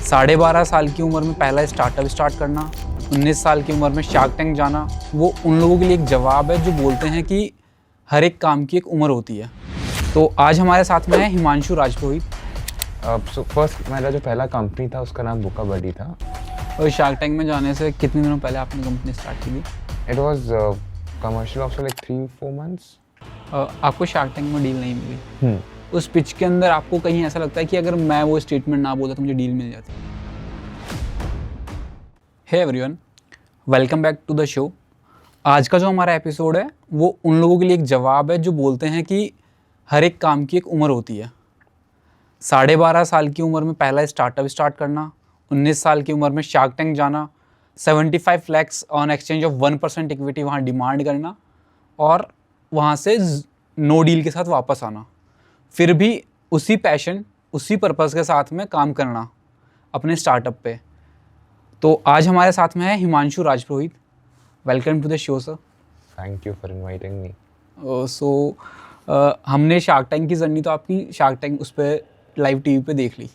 12.5 साल की उम्र में पहला स्टार्टअप स्टार्ट करना, 19 साल की उम्र में शार्क टैंक जाना, वो उन लोगों के लिए एक जवाब है जो बोलते हैं कि हर एक काम की एक उम्र होती है। तो आज हमारे साथ में है हिमांशु राजपुरोहित। फर्स्ट मेरा जो पहला कंपनी था उसका नाम बुका बडी था। और शार्क टैंक में जाने से कितने दिनों पहले आपने कंपनी स्टार्ट की थी? It was commercial of like 3-4 months. आपको शार्क टैंक में डील नहीं मिली। उस पिच के अंदर आपको कहीं ऐसा लगता है कि अगर मैं वो स्टेटमेंट ना बोलता तो मुझे डील मिल जाती? Hey everyone, welcome back to the show. आज का जो हमारा एपिसोड है वो उन लोगों के लिए एक जवाब है जो बोलते हैं कि हर एक काम की एक उम्र होती है। 12.5 साल की उम्र में पहला स्टार्टअप स्टार्ट करना, 19 साल की उम्र में शार्क टैंक जाना, 75 lakhs on exchange of 1% equity वहाँ डिमांड करना और वहाँ से नो डील के साथ वापस आना, फिर भी उसी पैशन उसी पर्पज़ के साथ में काम करना अपने स्टार्टअप पे। तो आज हमारे साथ में है Himanshu Rajpurohit. Welcome to the show sir. Thank you for inviting me. हमने शार्क टैंक की जर्नी तो आपकी शार्क टैंक उस पर लाइव टीवी पे देख ली।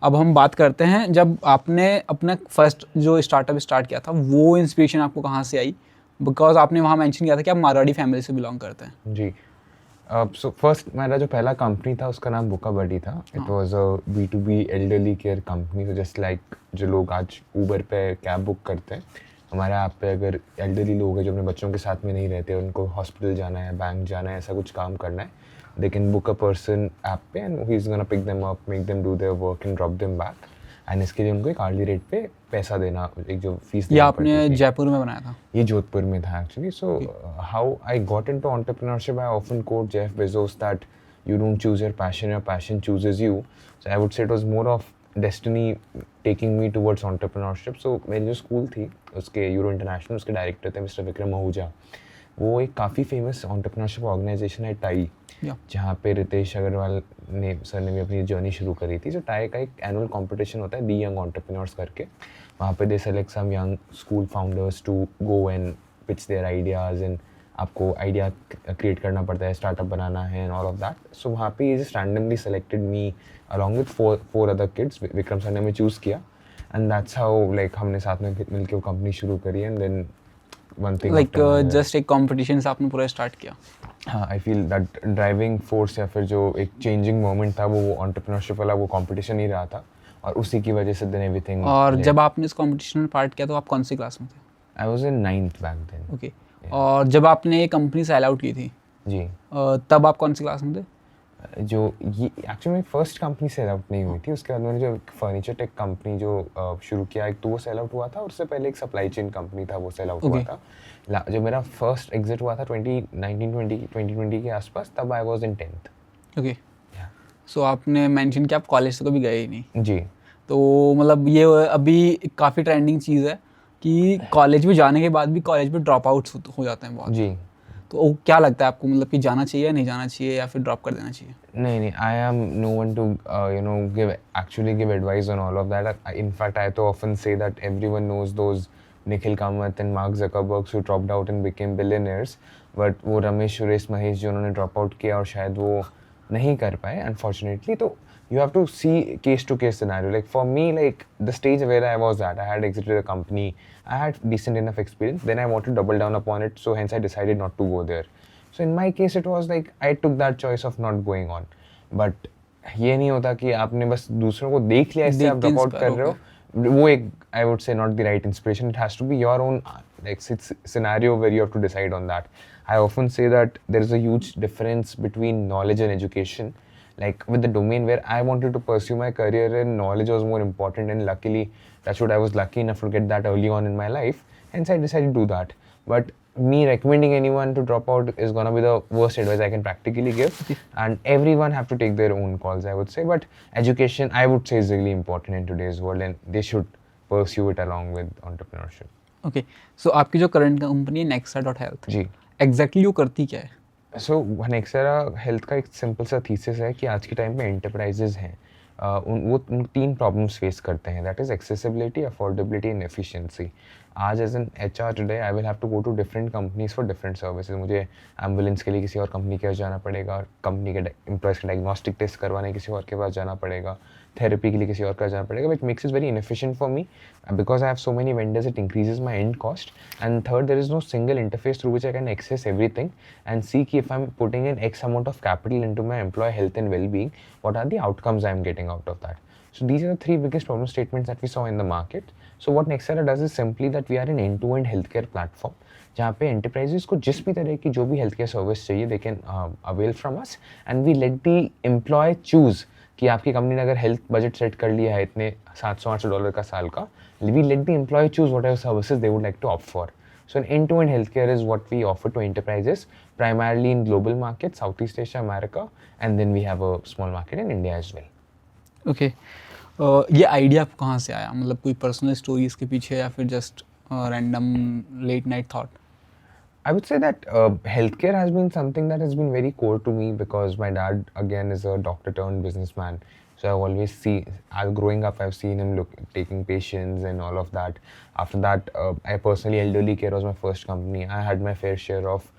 अब हम बात करते हैं जब आपने अपना फर्स्ट जो स्टार्टअप स्टार्ट किया था वो इंस्पिरेशन आपको कहाँ से आई? बिकॉज आपने वहाँ मेंशन किया था कि आप मारवाड़ी फैमिली से बिलोंग करते हैं। जी। सो फर्स्ट मेरा जो पहला कंपनी था उसका नाम बुका बडी था। It was a B2B elderly care company. तो जस्ट लाइक जो लोग आज ऊबर पे कैब बुक करते हैं, हमारे ऐप पे अगर एल्डरली लोग हैं जो अपने बच्चों के साथ में नहीं रहते, उनको हॉस्पिटल जाना है, बैंक जाना है, ऐसा कुछ काम करना है, they can book a person app पे and he is gonna pick them up, make them do their work and drop them back. And इसके लिए उनको एक आर्ली रेट पे पैसा देना, एक जो फीस। ये आपने जयपुर में बनाया था? ये जोधपुर में था actually. So how I got into entrepreneurship, I often quote Jeff Bezos that you don't choose your passion chooses you. So I would say it was more of destiny taking me towards entrepreneurship. So मेरी जो school थी उसके euro international, उसके director थे mister Vikram Ahuja. वो एक काफ़ी famous entrepreneurship organisation है टाई, जहाँ पे रितेश अग्रवाल ने सर ने भी अपनी जर्नी शुरू करी थी। जो टाई का एक एनुअल कंपटीशन होता है दी यंग एंटरप्रेन्योर्स करके, वहाँ पे they select some young school founders to go and pitch their ideas and आपको आइडिया क्रिएट करना पड़ता है, स्टार्टअप बनाना है and all of that. So वहाँ पे just randomly selected me along with four other kids. Vikram sir ने हमें चूज़ किया एंड दैट्स हाउ लाइक हमने साथ में मिलकर वो कंपनी शुरू करी and then one thing like just एक कॉम्पिटिशन से आपने पूरा स्टार्ट किया। हाँ, I feel that driving force या फिर जो एक चेंजिंग मोमेंट था वो एंटरप्रेन्योरशिप वाला वो कंपटीशन ही रहा था और उसी की वजह से देन एवरीथिंग। और जब आपने इस कंपटीशन में पार्ट किया तो आप कौन सी क्लास में थे? I was in 9th back then. Okay. और जब आपने ये कंपनी सेल आउट की थी जी, तब आप कौन सी क्लास में थे? जो ये एक्चुअली मेरी फर्स्ट कंपनी सेल आउट नहीं हुई थी। उसके बाद मैंने जो फर्नीचर टेक कंपनी जो शुरू किया, एक तो वो सेल आउट हुआ था और उससे पहले एक सप्लाई चेन कंपनी था, वो सेल आउट हुआ था। जो मेरा फर्स्ट एग्जिट हुआ था 2020 के आसपास, तब आई वाज इन 10th। ओके। सो आपने मेंशन किया आप कॉलेज से कभी गए ही नहीं। जी। तो मतलब ये अभी काफ़ी ट्रेंडिंग चीज़ है कि कॉलेज में जाने के बाद भी कॉलेज में ड्रॉप आउट्स हो जाते हैं बहुत। जी। तो क्या लगता है आपको, मतलब कि जाना चाहिए या नहीं जाना चाहिए या फिर ड्रॉप कर देना चाहिए? नहीं, I am no one to give advice on all of that. In fact I तो often say that everyone knows those Nikhil Kamath and Mark Zuckerberg who dropped out and became billionaires, but वो रमेश सुरेश महेश जो उन्होंने drop out किया और शायद वो नहीं कर पाए अनफॉर्चुनेटली। तो you have to see case to case scenario. Like for me, like the stage where I was at, I had exited a company, I had decent enough experience, then I wanted to double down upon it, so hence I decided not to go there. So in my case it was like I took that choice of not going on. But ये नहीं होता कि आपने बस दूसरों को देख लिया इससे आप ड्रॉप आउट कर रहे हो, वो एक I would say not the right inspiration. It has to be your own like scenario where you have to decide on that. I often say that there is a huge difference between knowledge and education. Like with the domain where I wanted to pursue my career in, knowledge was more important, and luckily that's what I was lucky enough to get that early on in my life, hence I decided to do that. But me recommending anyone to drop out is gonna be the worst advice I can practically give. And everyone have to take their own calls, I would say, but education I would say is really important in today's world and they should pursue it along with entrepreneurship. Okay, so आपकी जो current company है Nexa.health, जी, exactly वो करती क्या है? सो नेक्सेरा health का एक simple सा थीसिस है कि आज के टाइम में एंटरप्राइजेज हैं, वो 3 प्रॉब्लम्स फेस करते हैं, that is accessibility, affordability and efficiency. आज as an HR today I will have to go to different companies for different services. मुझे एम्बुलेंस के लिए किसी और कंपनी के पास जाना पड़ेगा, कंपनी के एम्प्लॉयज़ के डायग्नोस्टिक टेस्ट करवाने किसी और के पास जाना पड़ेगा, थेरेपी के लिए किसी और का जाना पड़ेगा, which makes it very inefficient for me. Because I have so many vendors, it increases my end cost. And third, there is no single interface through which I can access everything and see if I'm putting in X amount of capital into my employee health and well-being, what are the outcomes I'm getting out of that. So these are the three biggest problem statements that we saw in the market. So what Nexera does is simply that we are an end-to-end healthcare platform जहाँ पे enterprises को जिस भी तरह की जो भी healthcare service चाहिए they can avail from us, and we let the employee choose कि आपकी कंपनी ने अगर हेल्थ बजट सेट कर लिया है इतने $700-800 का साल का, we let the employee choose whatever services they would like to opt for. So an end-to-end healthcare is what we offer to enterprises, primarily in global markets, Southeast Asia, America, and then we have a small market in India as well. Okay ये idea आपको कहाँ से आया, मतलब कोई personal story इसके पीछे या फिर just random late night thought? I would say that healthcare has been something that has been very core to me because my dad again is a doctor turned businessman. So I've always growing up, I've seen him taking patients and all of that. After that, I personally, elderly care was my first company. I had my fair share of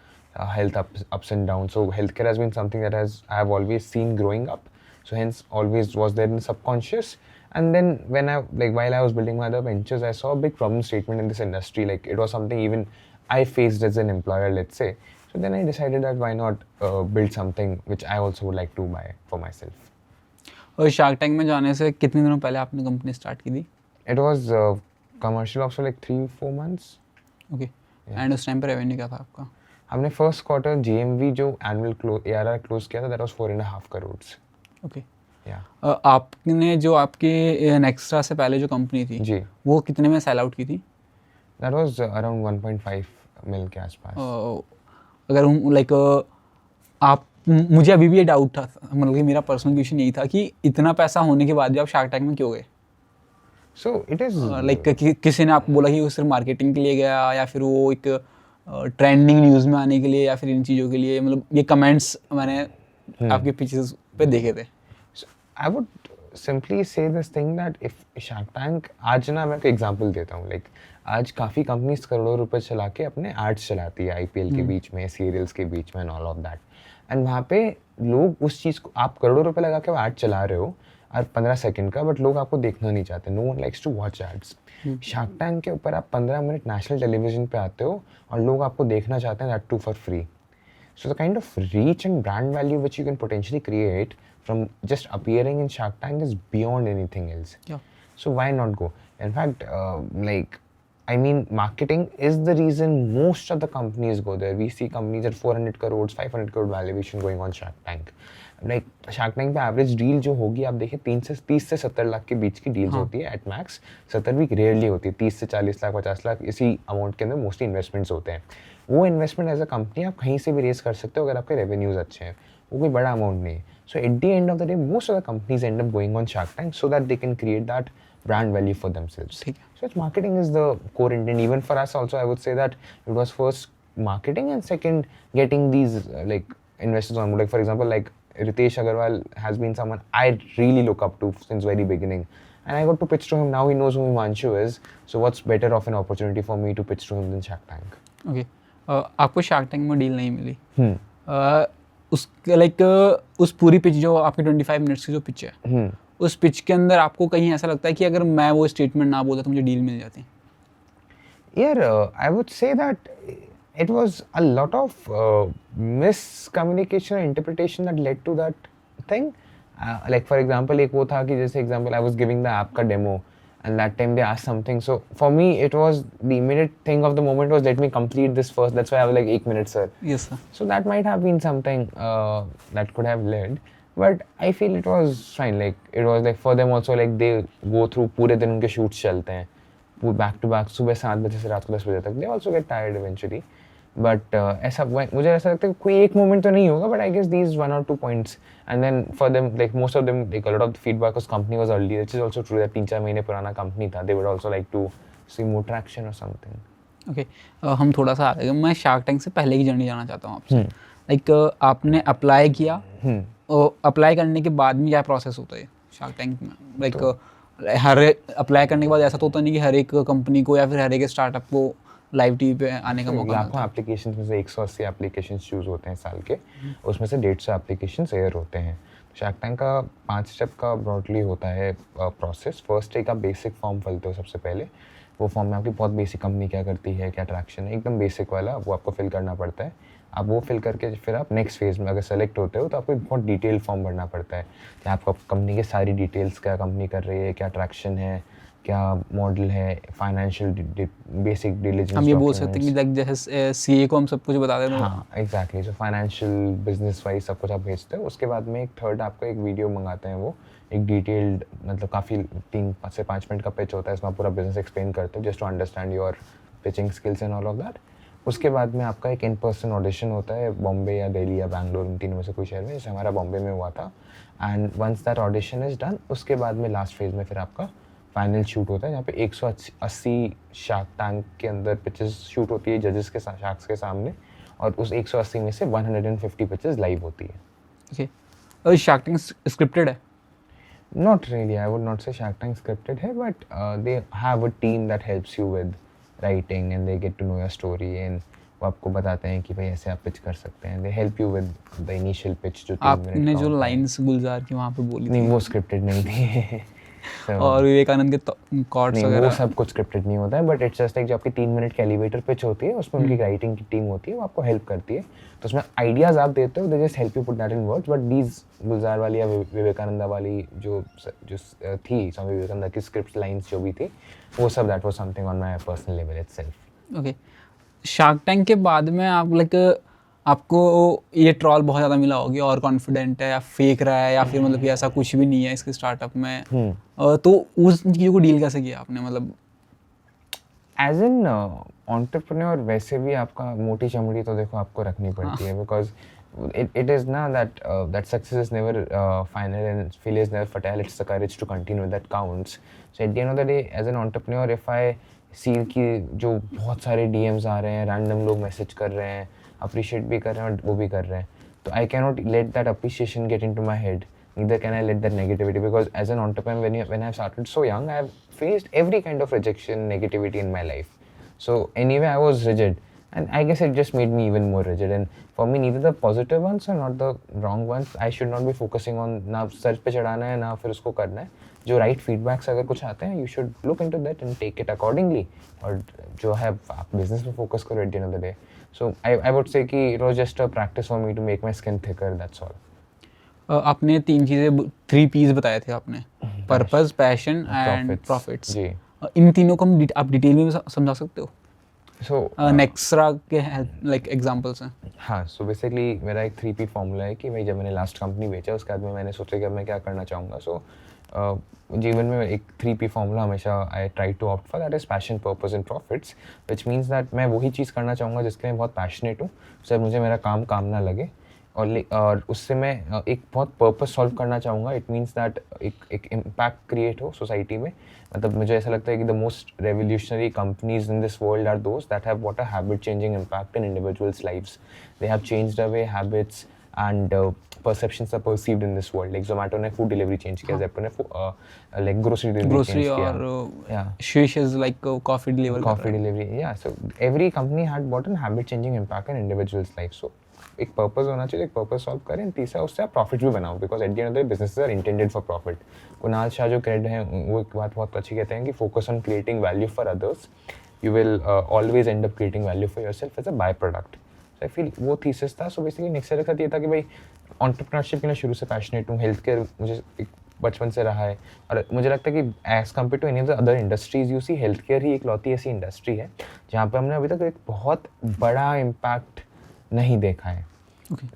health ups and downs. So healthcare has been something that I have always seen growing up. So hence always was there in the subconscious. And then while I was building my other ventures, I saw a big problem statement in this industry. Like it was something even I faced as an employer, let's say. So then I decided that why not build something which I also would like to buy for myself. और shark tank में जाने से कितने दिनों पहले आपने company start की थी? It was commercial also like 3-4 months. Okay, and उस टाइम पर रेवेन्यू क्या था आपका? हमने फर्स्ट क्वार्टर GMV जो एनुअल ARR क्लोज किया था, that was 4.5 crores. Okay, Yeah. आपने जो आपके नेक्स्ट्रा से पहले जो कंपनी थी जी. वो कितने में सेल आउट की थी? That was around 1.5 mil के आसपास. अगर लाइक आप मुझे अभी भी ये डाउट था, मतलब कि मेरा पर्सनल क्वेश्चन यही था कि इतना पैसा होने के बाद भी आप शार्क टैंक में क्यों गए? So it is लाइक किसी ने आपको बोला कि वो सिर्फ मार्केटिंग के लिए गया या फिर वो एक ट्रेंडिंग न्यूज़ में आने के लिए या फिर इन चीज़ों के लिए? मतलब ये कमेंट्स मैंने आपके पीछे पे देखे थे. I would simply say this thing that if Shark Tank, आज ना मैं एक एग्जांपल देता हूँ, लाइक आज काफ़ी कंपनीज करोड़ों रुपए चला के अपने एड्स चलाती है IPL के बीच में, सीरियल्स के बीच में and all of that, and वहाँ पे लोग उस चीज़ को, आप करोड़ों रुपए लगा के वो एड चला रहे हो और 15 सेकंड का, बट लोग आपको देखना नहीं चाहते. No one likes to watch ads. Shark Tank के ऊपर आप 15 मिनट नेशनल टेलीविजन पे आते हो और लोग आपको देखना चाहते हैं, that too for free. So the kind of reach and brand value which you can potentially create from just appearing in Shark Tank is beyond anything else. Yeah. So why not go? In fact, marketing is the reason most of the companies go there. We see companies at 400 crores, 500 crore valuation going on Shark Tank. Like Shark Tank पे average deal जो होगी, आप देखिए 30 से 70 लाख के बीच की deals होती है at max. 70 भी रेयरली होती है. 30 से 40 लाख, 50 लाख, इसी अमाउंट के अंदर मोस्टली इन्वेस्टमेंट्स होते हैं. वो इन्वेस्टमेंट एज अ कंपनी आप कहीं से भी रेस कर सकते हो अगर आपके रेवेन्यूज अच्छे हैं. वो कोई बड़ा अमाउंट नहीं है. So at the end of the day most of the companies end up going on Shark Tank so that they can create that brand value for themselves. So it's marketing is the core intent. Even for us also, I would say that it was first marketing and second getting these like investors on board. Like for example, like Ritesh Agarwal has been someone I really look up to since very beginning. And I got to pitch to him. Now he knows who Himanshu is. So what's better of an opportunity for me to pitch to him than Shark Tank? Okay. आपको shark tank में deal नहीं मिली. उस like उस पूरी pitch जो आपके 25 minutes की जो पिच है, उस पिच के अंदर आपको कहीं ऐसा लगता है कि अगर मैं वो स्टेटमेंट ना बोलता तो मुझे डील मिल जाती? I would say that it was a lot of miscommunication and interpretation that led to that thing. Like for example, एक वो था कि जैसे example I was giving the app का demo and that time they asked something. So for me it was the immediate thing of the moment was let me complete this first. That's why I was like 1 minute sir. Yes sir. So that might have been something that could have led. But I feel it was fine. Like it was like for them also like they go through पूरे दिन उनके shoots चलते हैं, back to back सुबह 7 बजे से रात को 10 बजे तक. They also get tired eventually. But ऐसा मुझे ऐसा लगता है कोई एक moment तो नहीं होगा. But I guess these 1 or 2 points. And then for them like most of them like a lot of the feedback was company was early. Which is also true that 3-4 महीने पुराना company था. They would also like to see more traction or something. Okay. हम थोड़ा सा आगे, मैं shark tank से पहले की जर्नी जाना चाहता हूँ आपसे. लाइक आपने अप्लाई किया, अप्लाई करने के बाद में क्या प्रोसेस होता है शार्क टैंक में? लाइक हर अप्लाई करने के बाद ऐसा तो होता नहीं कि हर एक कंपनी को या फिर हर एक स्टार्टअप को लाइव टीवी पे आने का मौका मिलता है? एप्लीकेशंस में से 180 एप्लीकेशंस चूज होते हैं साल के, उसमें से 150 एप्लीकेशंस एयर होते हैं. शार्क टैंक का 5 स्टेप का ब्रॉडली होता है प्रोसेस। फर्स्ट एक आप बेसिक फॉर्म भरते हो सबसे पहले। वो फॉर्म में आपकी बहुत बेसिक कंपनी क्या करती है, क्या ट्रैक्शन है, एकदम बेसिक वाला वो आपको फिल करना पड़ता है। आप वो फिल करके फिर आप नेक्स्ट फेज़ में अगर सेलेक्ट होते हो तो आपको एक बहुत डिटेल फॉर्म भरना पड़ता है कि आपको कंपनी के सारी डिटेल्स, क्या कंपनी कर रही है, क्या ट्रैक्शन है, क्या मॉडल है, फाइनेंशियल बेसिक डिलिजेंस हम ये बोल सकते हैं कि like जैसे सीए को हम सब कुछ बता दें तो हाँ exactly. So financial business wise सब कुछ आप भेजते हो। उसके बाद में एक थर्ड आपका एक वीडियो मंगाते हैं, वो एक डिटेल्ड मतलब काफ़ी 3 से 5 मिनट का पिच होता है, इसमें आप पूरा बिजनेस एक्सप्लेन करते हो just to understand your pitching skills and all of that. उसके बाद में आपका एक इन पर्सन ऑडिशन होता है बॉम्बे या दिल्ली या बैंगलोर, इन तीनों में से कोई शहर में, जैसे हमारा बॉम्बे में हुआ था। And once that audition is done, उसके बाद में लास्ट फेज में फिर आपका फाइनल शूट होता है, जहाँ पे 180 शार्क टैंक के अंदर पिचेस शूट होती है जजेस के शार्क्स के सामने, और उस 180 में से 150 पिचेस लाइव होती है। ओके, और शार्क टैंक स्क्रिप्टेड है? Not really, I would not say Shark Tank scripted है, but they have a team that helps you with writing and they get to know your story and वो आपको बताते हैं कि भाई ऐसे आप पिच कर सकते हैं। They help you with the initial pitch जो 3 मिनट आपने का जो होता है। लाइन्स गुलजार की वहाँ पे बोली नहीं थी, वो स्क्रिप्टेड नहीं थी। So, और विवेकानंद के कॉर्ड्स नहीं वो वगैरह, सब कुछ स्क्रिप्टेड नहीं होता है, बट इट्स जस्ट लाइक जो आपकी 3 मिनट की एलिवेटर पिच होती है उसमें उनकी राइटिंग की टीम होती है, वो आपको हेल्प करती है। तो उसमें आइडियाज आप देते हो, they just help you put that in words. But these Gulzar वाली या विवेकानंदा वाली जो थी, स्वामी विवेकानंदा की स्क्रिप्ट लाइन्स जो भी थी, वो सब that was something on my personal level itself. Okay. Shark Tank के बाद में आप लाइक आपको ये ट्रॉल बहुत ज़्यादा मिला होगी, और कॉन्फिडेंट है या फेक रहा है या फिर मतलब कि ऐसा कुछ भी नहीं है इसके स्टार्टअप में, तो उस चीज़ों को डील कैसे किया आपने? मतलब एज एन एंटरप्रेन्योर वैसे भी आपका मोटी चमड़ी तो देखो आपको रखनी पड़ती है, because it is now that success is never final and failure is never fatal. It's the courage to continue that counts. So at the end of the day, as an entrepreneur, if I see कि जो बहुत सारे DMs आ रहे हैं, random लोग message कर रहे हैं, अप्रिशिएट भी कर रहे हैं और वो भी कर रहे हैं, तो I cannot let that appreciation get into my head. Neither can I let that negativity, because as an entrepreneur, when I started so young, I have faced every kind of rejection, negativity in my life. So anyway, I was rigid. And I guess it just made me even more rigid. And for me, neither the positive ones or not the wrong ones. I should not be focusing on ना sir पे चढ़ाना है ना फिर उसको करना है। जो right feedbacks अगर कुछ आते हैं, you should look into that and take it accordingly. और जो है आप business में focus करो at the end of the day. So I would say कि it was just a practice for me to make my skin thicker. That's all. आपने 3 चीज़ें 3 P's बताए थे आपने, पर्पस, पैशन एंड प्रॉफिट्स। जी। इन तीनों को हम आप डिटेल में समझा सकते हो? So नेक्स्ट्रा के लाइक एग्जांपल्स हैं। हाँ, सो बेसिकली मेरा एक 3P फॉर्मूला है कि भाई जब मैंने लास्ट कंपनी बेचा उसके बाद में मैंने सोचा कि अब मैं क्या करना चाहूँगा। सो जीवन में एक 3P फॉर्मूला हमेशा I try to opt for, that is passion, purpose and profits, which means that मैं वही चीज़ करना चाहूँगा जिसके मैं बहुत पैशनेट हूँ, सर मुझे मेरा काम ना लगे, और उससे मैं एक बहुत पर्पस सॉल्व करना चाहूँगा। इट मीन्स दैट एक इम्पैक्ट क्रिएट हो सोसाइटी में। मतलब मुझे ऐसा लगता है कि the most revolutionary companies in this world are those that have what a habit changing impact in individuals lives. They have changed the way habits and perceptions are perceived in this world. Like Zomato ने food delivery change किया, Zepto ने like grocery delivery change किया, और Swish is like coffee delivery coffee delivery, yeah. So every company had brought a habit changing impact in individuals' life. So एक purpose होना चाहिए, एक purpose solve करें, तीसरा उससे आप प्रॉफिट भी बनाओ, because at the end of the day businesses are intended for profit. Kunal Shah जो क्रेड हैं वो एक बात बहुत अच्छी कहते हैं कि focus on creating value for others, you will always end up creating value for yourself as a by product. I feel वो थीसिस था। सो बेसिकली नेक्स्ट ईयर का ये था कि भाई एंटरप्रेन्योरशिप के लिए शुरू से पैशनेट हूँ, हेल्थ केयर मुझे एक बचपन से रहा है, और मुझे लगता है कि as compare to any of the other industries you see, health care ही इकलौती ऐसी इंडस्ट्री है जहाँ पर हमने अभी तक एक बहुत बड़ा इम्पैक्ट नहीं देखा है।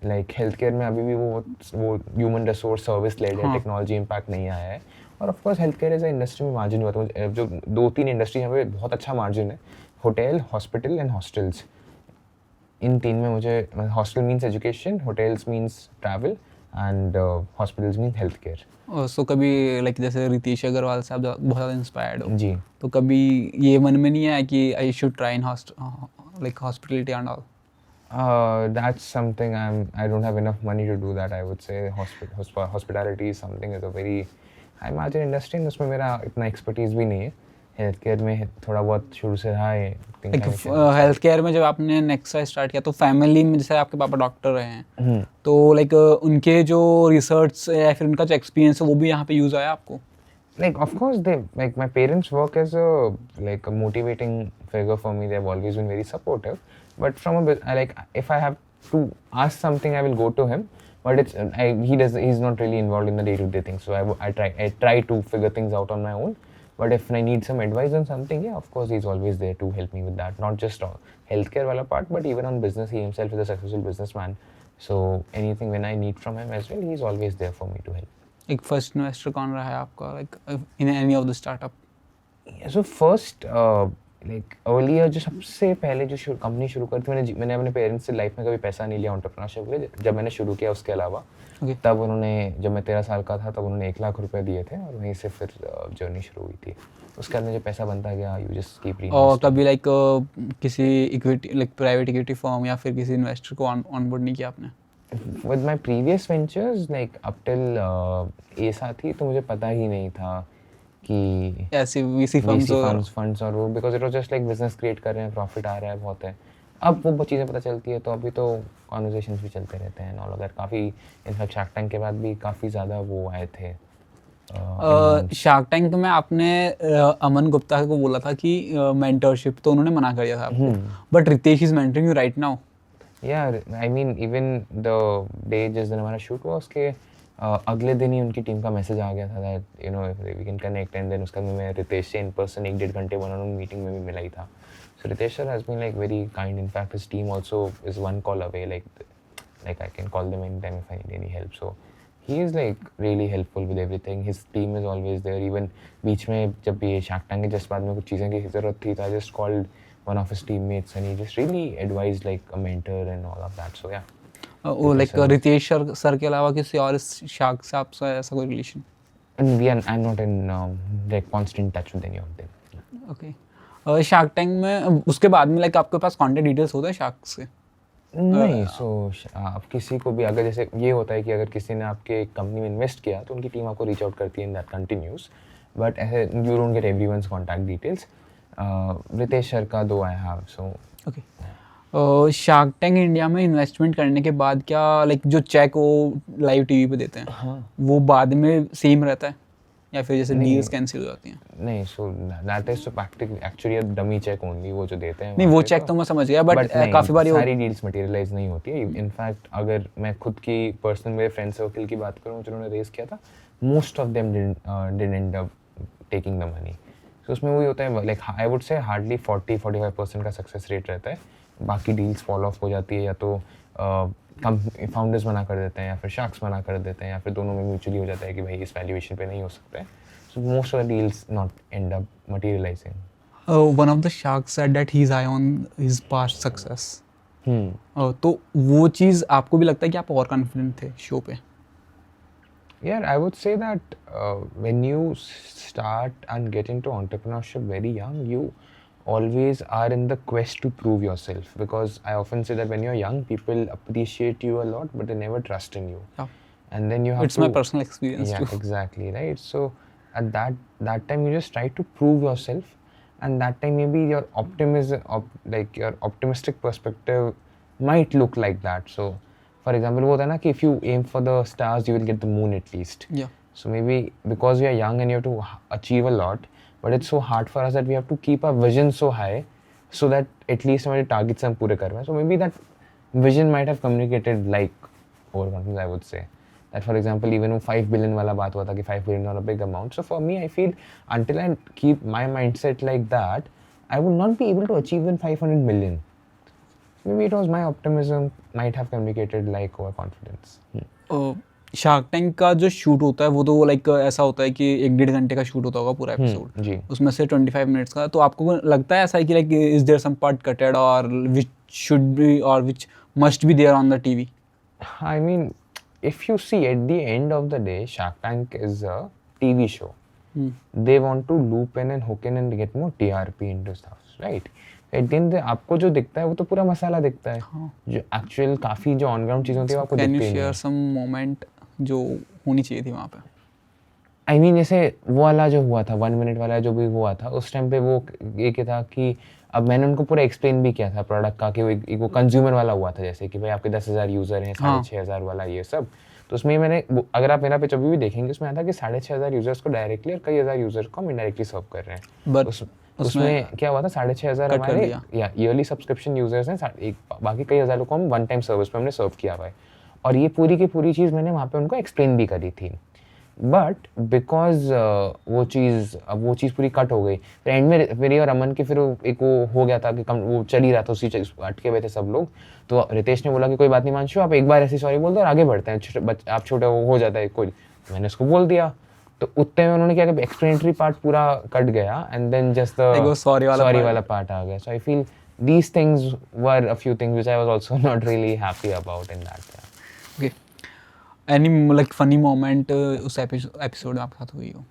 लाइक हेल्थ केयर में अभी भी वो ह्यूमन रिसोर्स सर्विस लेड है, टेक्नोलॉजी इम्पैक्ट नहीं आया है। और of course health care as a industry में मार्जिन हुआ था, जो 2-3 इंडस्ट्री यहाँ पे बहुत अच्छा मार्जिन है, होटल, हॉस्पिटल एंड हॉस्टल्स। इन 3 में मुझे, hostel means education, hotels means travel and hospitals means health care. So कभी लाइक जैसे रितेश अग्रवाल से आप बहुत ज़्यादा इंस्पायर्ड हो जी, तो कभी ये मन में नहीं आया कि I should try in like hospitality and all? That's something I don't have enough money to do that. I would say hospitality is something is a very high margin industry, and उसमें मेरा इतना expertise भी नहीं है। Health care में थोड़ा बहुत शुरू से रहा है। लाइक हेल्थ केयर में जब आपने नेक्सा स्टार्ट किया तो फैमिली में जैसे आपके पापा डॉक्टर रहे हैं तो लाइक उनके जो रिसर्च या फिर उनका जो एक्सपीरियंस है वो भी यहाँ पे यूज़ आया आपको? Like of course they like my parents work as a motivating figure for me. They've always been very supportive, but like if I have to ask something I will go to him, but he's not really involved in the day-to-day things, so I try to figure things out on my own. But if I need some advice on something, yeah, of course he's always there to help me with that, not just on healthcare wala part, but even on business. He himself is a successful businessman, so anything when I need from him as well, he's always there for me to help. एक first investor कौन रहा है आपका like in any of the startup? So first like earlier जो सबसे पहले जो company शुरू करी थी मैंने अपने पेरेंट्स से लाइफ में कभी पैसा नहीं लिया एंटरप्रेन्योरशिप के लिए। जब मैंने शुरू किया उसके अलावा तब उन्होंने, जब मैं 13 साल का था तब उन्होंने 1 लाख रुपए दिए थे और वहीं से फिर जर्नी शुरू हुई थी। उसके बाद जो पैसा बनता गया यू जस्ट कीप रीइन्वेस्टिंग। और कभी लाइक किसी equity like private equity firm या फिर किसी इन्वेस्टर को ऑनबोर्ड नहीं किया आपने? With my previous ventures like up till ऐसा थी तो मुझे पता ही नहीं था कि ऐसे VC फंड्स और वो, because it was just like business create कर रहे हैं, प्रॉफिट आ रहा है बहुत है। अब वो चीज़ें पता चलती है तो अभी तो कॉन्वर्सेशंस भी चलते रहते हैं ऑल ऑफ दैट। काफ़ी इनफैक्ट शार्क टैंक के बाद भी काफ़ी ज़्यादा वो आए थे। शार्क टैंक में आपने अमन गुप्ता को बोला था कि मेंटरशिप, तो उन्होंने मना कर दिया था आपको, but Ritesh is mentoring you right now. यार I mean even the day जिस दिन हमारा शूट हुआ उसके अगले दिन ही उनकी टीम का मैसेज आ गया था that you know we can connect, and then उसका मैं रितेश से इन पर्सन 1-1.5 घंटे वन ऑन वन मीटिंग में भी मिला ही था। So Ritesh sir has been like very kind, in fact his team also is one call away, like I can call them anytime if I need any help. So he is like really helpful with everything. His team is always there. Even बीच में जब ये shark Tank के just बाद में कुछ चीज़ें की ज़रूरत थी, I just called one of his teammates and he just really advised like a mentor and all of that. So yeah. वो लाइक रितेश सर के अलावा किसी और शार्क से आपसे ऐसा कोई relation? And I'm not in like constant touch with any of them. Okay. Shark tank में उसके बाद में लाइक आपके पास कॉन्टैक्ट डिटेल्स होते हैं शार्क से? नहीं, सो आप किसी को भी अगर जैसे ये होता है कि अगर किसी ने आपके कंपनी में इन्वेस्ट किया तो उनकी टीम आपको रीच आउट करती है, इन दैट कंटिन्यूस, बट ऐसे you don't get everyone's contact details. Ritesh sir का दो I have. So okay, Shark Tank India में इन्वेस्टमेंट करने के बाद क्या लाइक जो चेक वो लाइव टीवी पे देते हैं, हाँ, वो बाद में सेम रहता है या फिर जैसे डील्स कैंसिल हो जाती हैं? नहीं, so that is so practically actually dummy check only, वो जो देते हैं नहीं वो चेक तो मैं समझ गया, बट काफ़ी बार सारी डील्स मटेरियलाइज नहीं होती है। इनफैक्ट अगर मैं खुद की पर्सनल मेरे फ्रेंड सर्कल की बात करूँ जिन्होंने रेस किया था, most of them didn't end up taking the money. So उसमें वही होता है like I would say hardly 40-45% का सक्सेस रेट रहता है। बाकी डील्स फॉल ऑफ हो जाती है या तो फाउंडर्स मना कर देते हैं या फिर शार्क्स मना कर देते हैं या फिर दोनों में म्यूचुअली हो जाता है कि भाई इस वैल्यूएशन पे नहीं हो सकता है। So most of the deals not end up materialising. One of the sharks said that he is eye on his past success. तो वो चीज़ आपको भी लगता है कि आप और कॉन्फिडेंट थे शो पे? Yeah, I would say that when you start and get into entrepreneurship very young, you always are in the quest to prove yourself, because I often say that when you're young, people appreciate you a lot, but they never trust in you. Yeah. And then you have It's my personal experience too. Yeah, exactly, right? So at that time, you just try to prove yourself, and that time maybe your like your optimistic perspective might look like that. So for example, वो होता है ना कि if you aim for the stars, you will get the moon at least. Yeah. So maybe because we are young and you have to achieve a lot, but it's so hard for us that we have to keep our vision so high so that at least हमारे targets हम पूरे कर पाएं. So maybe that vision might have communicated like overconfidence, I would say. That for example, even वो 5 billion वाला बात हुआ था कि 5 billion was a big amount. So for me, I feel until I keep my mindset like that, I would not be able to achieve even 500 million. Maybe it was my optimism might have communicated like overconfidence. Shark tank का जो shoot होता है वो तो like ऐसा होता है कि 1-1.5 घंटे का शूट होता होगा पूरा एपिसोड, उसमें से 25 मिनट्स का। तो आपको लगता है ऐसा है कि like is there some part cutted और विच शुड बी और which must be there on the TV? I mean, if you see at the end of the day, Shark Tank is a TV show. They want to loop in and hook in and get more TRP into stuff, right? At the end आपको जो दिखता है वो तो पूरा मसाला दिखता है, हाँ. जो एक्चुअल काफ़ी जो ऑन ग्राउंड चीज़ें होती है आपको दिखती नहीं। Can you share some moment जो होनी चाहिए थी वहाँ पे? आई मीन जैसे वो वाला जो हुआ था 1 मिनट वाला जो भी हुआ था उस टाइम पे वो ये था कि अब मैंने उनको पूरा एक्सप्लेन भी किया था प्रोडक्ट का कि वो कंज्यूमर वाला हुआ था, जैसे कि भाई आपके 10,000 यूज़र हैं, हाँ। 6,500 वाला ये सब। तो उसमें मैंने अगर आप मेरा पेज अभी भी देखेंगे उसमें आता है कि 6,500 यूज़र्स को डायरेक्टली और कई हज़ार यूज़र्स को हम इनडायरेक्टली सर्व कर रहे हैं। बट उसमें क्या हुआ था 6,500 कट कर हमारे दिया। या ईयरली सब्सक्रिप्शन यूज़र्स हैं, बाकी कई हज़ार को हम वन टाइम सर्विस पे हमने सर्व किया हुआ है। और ये पूरी की पूरी चीज़ मैंने वहाँ पे उनको एक्सप्लेन भी करी थी। बट बिकॉज वो चीज़ पूरी कट हो गई, फिर एंड में मेरी और अमन के फिर एक वो हो गया था कि वो चल ही रहा था, उसी अटके हुए थे सब लोग। तो रितेश ने बोला कि कोई बात नहीं मानशु, आप एक बार ऐसी सॉरी बोल दो और आगे बढ़ते हैं, आप छोटे हो जाता है कोई। मैंने उसको बोल दिया, तो उतने में उन्होंने क्या कि एक्सप्लेनेटरी पार्ट पूरा कट गया and then just the sorry वाला पार्ट आ गया। So I feel these things were a few things which I was also not really happy about in that. Okay, any like funny moment उस episode में आपके साथ हुई हो?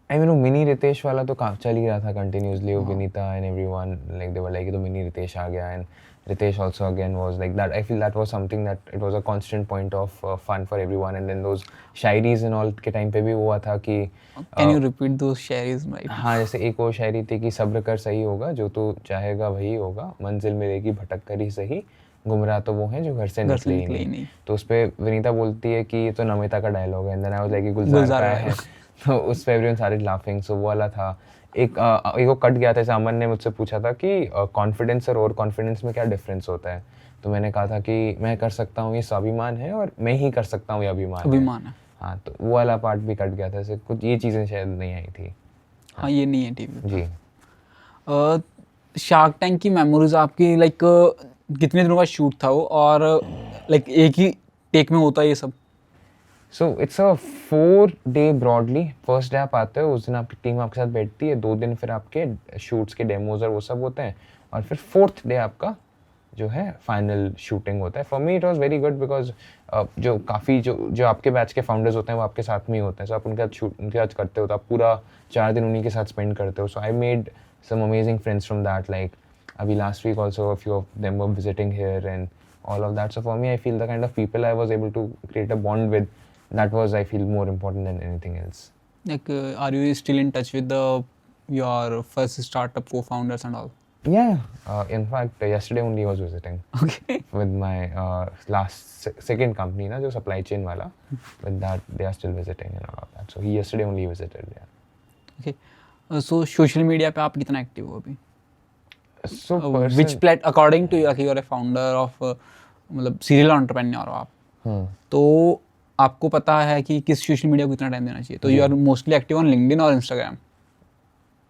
I mean, वो मिनी रितेश वाला तो चल ही रहा था continuously, Vinita and everyone like they were like तो मिनी रितेश आ गया and Ritesh also again was like that. I feel that was something that it was a constant point of fun for everyone. And then those shayaris and all के time पे भी हुआ था कि can you repeat दोस शायरीज? हाँ, जैसे एक वो शायरी थी कि सब्र कर सही होगा, जो तू चाहेगा वही होगा, मंजिल मिलेगी भटक कर ही सही, गुमराह तो वो हैं जो घर से निकले ही नहीं। तो उस पर विनीता बोलती है कि ये तो नमिता का डायलॉग है, and then I was like Gulzar का है। तो उस पर एवरीवन स्टार्टेड लाफिंग। सो वो वाला था। एक वो कट गया था, जैसे अमन ने मुझसे पूछा था कि कॉन्फिडेंस और ओवर कॉन्फिडेंस में क्या डिफरेंस होता है। तो मैंने कहा था कि मैं कर सकता हूँ ये स्वाभिमान है, और मैं ही कर सकता हूँ ये अभिमान है। हाँ, तो वो वाला पार्ट भी कट गया था, जैसे कुछ ये चीज़ें शायद नहीं आई थी। हाँ, ये नहीं है टीवी जी। शार्क टैंक की मेमोरीज आपकी लाइक कितने दिनों का शूट था वो, और लाइक एक ही टेक में होता है ये सब? So it's a 4 day broadly. First day आप आते हो, उस दिन आपकी टीम आपके साथ बैठती है, 2 दिन फिर आपके शूट्स के डेमोज और वो सब होते हैं, और फिर 4th डे आपका जो है फाइनल शूटिंग होता है। For me it was very good because जो काफ़ी जो आपके बैच के फाउंडर्स होते हैं वो आपके साथ में ही होते हैं। सो आप उनके साथ करते हो, तो आप पूरा 4 दिन उन्हीं के साथ स्पेंड करते हो। So I made some amazing friends from that, like abhi last week also a few of them were visiting here and all of that. So for me, I feel the kind of people I was able to create a bond with, that was, I feel, more important than anything else. Like are you still in touch with your first startup co-founders and all? Yeah, in fact yesterday only I was visiting. Okay. With my second company na, jo supply chain wala, with that they are still visiting and all of that. So he yesterday only visited. Yeah. Okay. So social media पे आप कितना active हो अभी? So which according to you are a founder of मतलब serial entrepreneur हो आप, तो आपको पता है कि किस सोशल मीडिया को कितना टाइम देना चाहिए, तो you are mostly active on LinkedIn और Instagram?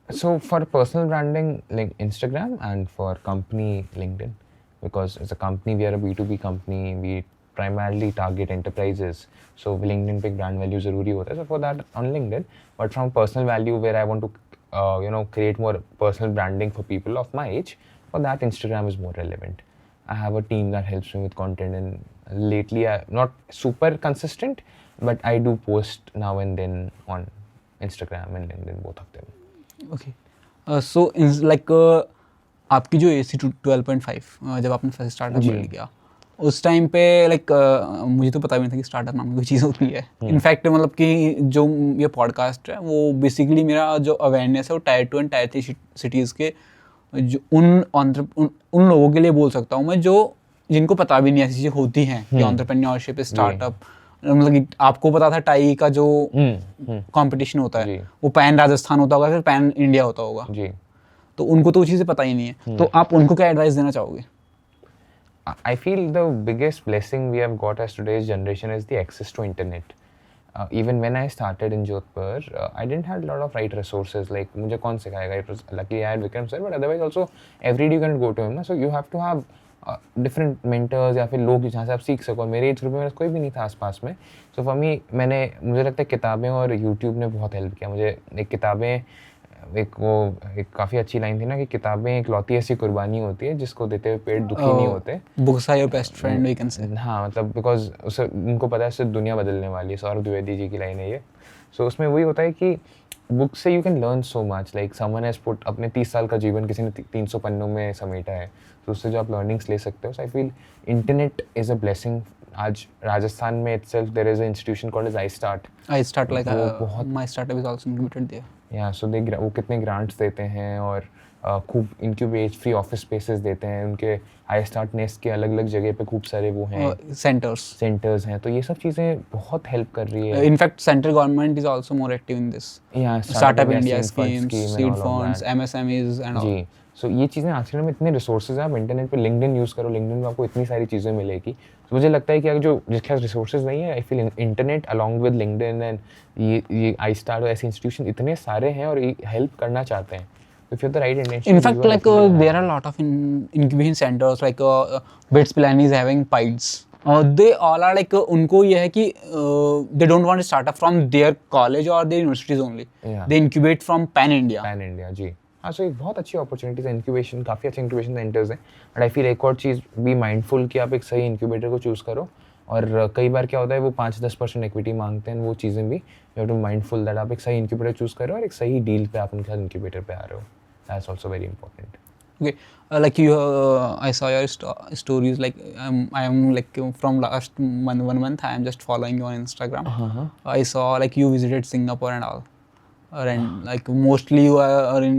So for personal branding, like Instagram, and for company LinkedIn, because as a company we are a B2B company, we primarily target enterprises, so LinkedIn पे brand value ज़रूरी होता है, so for that on LinkedIn. But from personal value where I want to create more personal branding for people of my age, for that Instagram is more relevant. I have a team that helps me with content, and lately I'm not super consistent, but I do post now and then on Instagram and LinkedIn, both of them. Okay, so like आपकी जो AC 12.5 जब आपने first startup build किया, उस time पे like मुझे तो पता भी नहीं था कि स्टार्टअप नाम की कोई चीज़ होती है। इनफैक्ट मतलब कि जो ये पॉडकास्ट है वो बेसिकली मेरा जो अवेयरनेस है वो Tier 2 एंड Tier 3 सिटीज़ के जो उन लोगों के लिए बोल सकता हूँ मैं, जो जिनको पता भी नहीं ऐसी चीज़ें होती हैं कि एंटरप्रेन्योरशिप, स्टार्टअप, मतलब कि आपको पता था टाई का जो कंपटीशन होता है वो पैन राजस्थान होता होगा, फिर पैन इंडिया होता होगा जी, तो उनको तो वो चीज़ें पता ही नहीं है। तो आप उनको क्या एडवाइस देना चाहोगे? I feel the biggest blessing we have got as today's generation is the access to internet. Even when I started in Jodhpur, I didn't have a lot of right resources. Like मुझे कौन सिखाएगा? It was luckily I had Vikram sir, but otherwise also every day you can go to him. So you have to have different mentors या फिर लोग जहाँ से आप सीख सको। मेरे एज ग्रुप में कोई भी नहीं था आसपास में। सो फॉर मी मुझे लगता है किताबें और यूट्यूब ने बहुत हेल्प किया मुझे। एक काफ़ी अच्छी लाइन थी ना कि किताबें एक लौती ऐसी कुर्बानी होती है जिसको देते हुए पेट दुखी नहीं होते। Books are your best friend we can say. हाँ, मतलब बिकॉज उसे उनको पता है उससे दुनिया बदलने वाली है। सौरभ द्विवेदी जी की लाइन है ये। सो उसमें वही होता है कि बुक से you can learn so much. Like someone has put अपने 30 साल का जीवन किसी ने 300 पन्नों में समेटा है, तो उससे जो आप लर्निंग्स ले सकते हो। So I feel internet is a blessing आज राजस्थान में itself there is an institution called as iStart. I start like वो बहुत my startup is also incubated there. या सो दे वो कितने ग्रांट्स देते हैं और खूब इंक्यूबेट फ्री ऑफिस स्पेसेस देते हैं उनके आई स्टार्ट नेस्ट के अलग अलग जगह पे खूब सारे वो हैं सेंटर्स हैं तो ये सब चीज़ें बहुत हेल्प कर रही है in fact central government is also more active in this Startup India schemes seed funds MSMEs and जी सो ये चीज़ें आजकल में इतने रिसोर्सेज हैं आप इंटरनेट पे लिंक्डइन यूज़ करो लिंक्डइन में आपको इतनी सारी चीज़ें मिलेगी तो मुझे लगता है कि अगर जो जिसके पास रिसोर्सेज नहीं है आई feel internet along with LinkedIn and ये आई स्टार्ट और ऐसे इंस्टीट्यूशन इतने सारे हैं और ये हेल्प करना चाहते हैं if you have the right intention in fact like there are a lot of incubation centers like Bits Plan is having PIDES they all are like उनको ये है कि they don't want to start up from their college or their universities only they incubate from pan India जी हाँ सो एक बहुत अच्छी opportunities है incubation काफ़ी अच्छे इंक्यूबेशन सेंटर्स हैं बट आई फील एक और चीज़ बी माइंडफुल कि आप एक सही इंक्यूबेटर को चूज़ करो और कई बार क्या होता है वो 5-10% इक्विटी मांगते हैं वो चीज़ें भी you have to mindful that आप एक सही इंक्यूबेटर चूज़ करो और एक सही डील पे आप उनके साथ इंक्यूबेटर पे आ रहे हो that's also very important okay like you I saw your stories like I am like from last one month I am just following you on Instagram I saw like you visited Singapore and all and like mostly you are in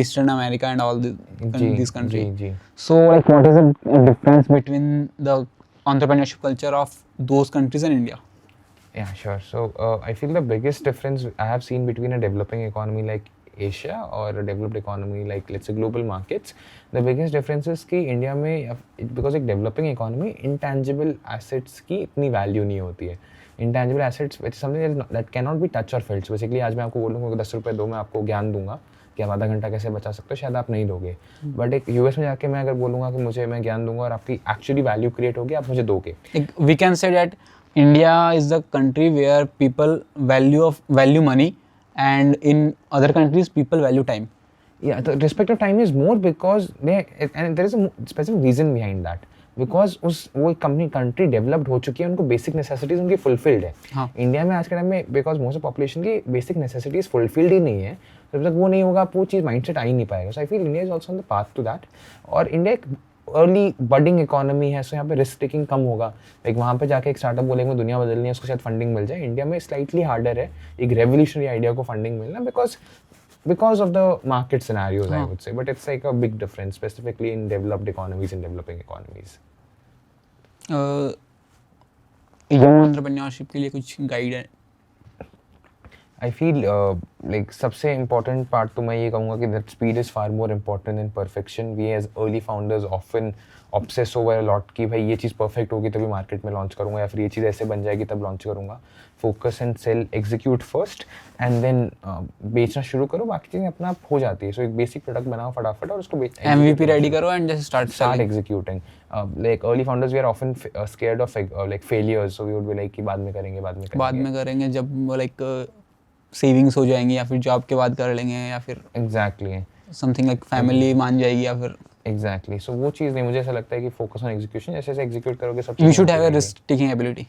Eastern America and all these countries so like what is the difference between the entrepreneurship culture of those countries and India yeah sure so I feel the biggest difference I have seen between a developing economy like Asia or a developed economy like let's say global markets the biggest difference is कि India में because एक developing economy intangible assets की इतनी value नहीं होती है intangible assets which is something that cannot be touched or felt so basically आज मैं आपको बोलूँगा 10 रुपये दो मैं आपको ज्ञान दूंगा कि आप आधा घंटा कैसे बचा सकते हो शायद आप नहीं दोगे बट एक यूएस में जाके मैं अगर बोलूँगा कि मुझे मैं ज्ञान दूंगा और आपकी एक्चुअली वैल्यू क्रिएट होगी आप मुझे दोगे we can say that India is the country where people value money and in other countries people value time yeah the respect of time is more because and there is a specific reason behind that because वो country developed हो चुकी है उनको basic necessities उनकी fulfilled है India में आज के टाइम में बिकॉज मोस्ट ऑफ पॉपुलेशन की बेसिक नेसेसिटीज फुलफिल्ड ही नहीं है जब तक वो नहीं होगा वो चीज़ माइंडसेट आ ही नहीं पाएगा so I feel India is also on the path to that और इंडिया एक अर्ली बडिंग इकोनॉमी है सो यहाँ पे रिस्क टेकिंग कम होगा लाइक वहाँ पे जाके एक स्टार्टअप बोलेंगे दुनिया बदलनी है उसको शायद फंडिंग मिल जाए इंडिया में स्लाइटली हार्डर है एक रेवोल्यूशनरी आइडिया को फंडिंग मिलना because of the market scenarios I would say but it's like a big difference specifically in developed economies and developing economies young entrepreneurship के लिए कुछ गाइड है I feel like सबसे important part तो मैं ये कहूँगा कि that speed is far more important than perfection. We as early founders often obsess over a lot कि भाई ये चीज़ perfect होगी तभी market में launch करूँगा या फिर ये चीज़ ऐसे बन जाएगी तब launch करूँगा. Focus and sell, execute first and then बेचना शुरू करो बाकी चीज़ें अपना आप हो जाती है. So एक basic product बनाओ फटाफट और उसको MVP ready करो and just start executing. Like early founders we are often scared of like failures so we would be like कि बाद में करेंगे जब like सेविंग्स हो जाएंगी या फिर जॉब के बाद कर लेंगे या फिर एग्जैक्टली समथिंग लाइक फैमिली मान जाएगी या फिर एग्जैक्टली सो वो चीज़ नहीं मुझे ऐसा लगता है कि फोकस ऑन एग्जीक्यूशन जैसे जैसे एग्जीक्यूट करोगे सब you should have a risk taking ability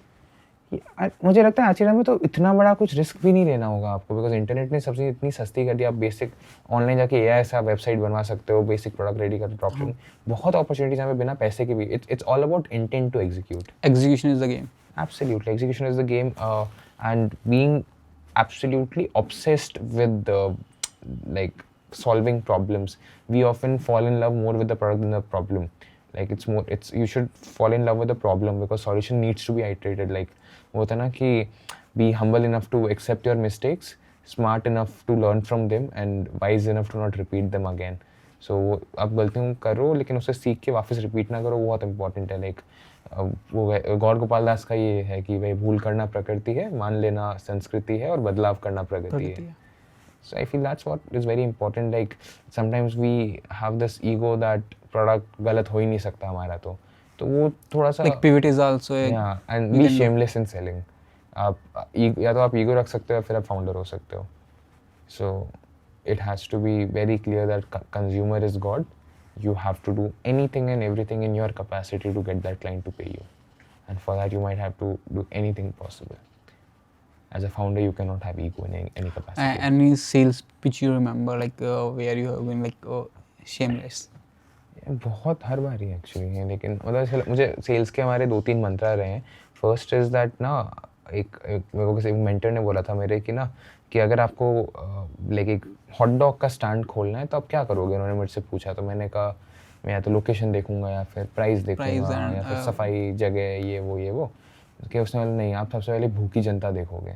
मुझे लगता है आज के टाइम में तो इतना बड़ा कुछ रिस्क भी नहीं लेना होगा आपको बिकॉज इंटरनेट ने सब चीज़ इतनी सस्ती कर दी आप बेसिक ऑनलाइन जाके एआई से आप वेबसाइट बनवा सकते हो बेसिक प्रोडक्ट रेडी कर ड्रॉप शिपिंग बहुत अपॉर्चुनिटीज हैं बिना पैसे के भी it's all about intent to execute execution is the game absolutely execution is the game and being absolutely obsessed with like solving problems we often fall in love more with the product than the problem like it's you should fall in love with the problem because solution needs to be iterated like होता ना कि be humble enough to accept your mistakes smart enough to learn from them and wise enough to not repeat them again so आप गलतियों करो लेकिन उसे सीख के वापस रिपीट ना करो वो बहुत इंपॉर्टेंट है like वो गौर गोपाल दास का ये है कि भाई भूल करना प्रकृति है मान लेना संस्कृति है और बदलाव करना प्रगति है so I feel that's what is very important like sometimes we have this ego that product गलत हो ही नहीं सकता हमारा तो वो थोड़ा सा like pivot is also yeah and be shameless in selling आप या तो आप ईगो रख सकते हो या फिर आप फाउंडर हो सकते हो so it has to be very clear that consumer is God you have to do anything and everything in your capacity to get that client to pay you and for that you might have to do anything possible as a founder you cannot have ego in any capacity any sales pitch you remember like where you have been like shameless बहुत हर बार ही actually है, लेकिन मतलब मुझे sales के हमारे 2-3 मंत्रा रहे हैं. First is that ना, एक मेरे को किसी मेंटर ने बोला था मेरे कि ना, कि अगर आपको लाइक एक हॉट डॉग का स्टैंड खोलना है तो आप क्या करोगे, उन्होंने मुझसे पूछा. तो मैंने कहा मैं या तो लोकेशन देखूंगा या फिर प्राइस देखूंगा एंड या फिर सफाई जगह ये वो. कि उसने बोला नहीं, आप सबसे पहले भूखी जनता देखोगे.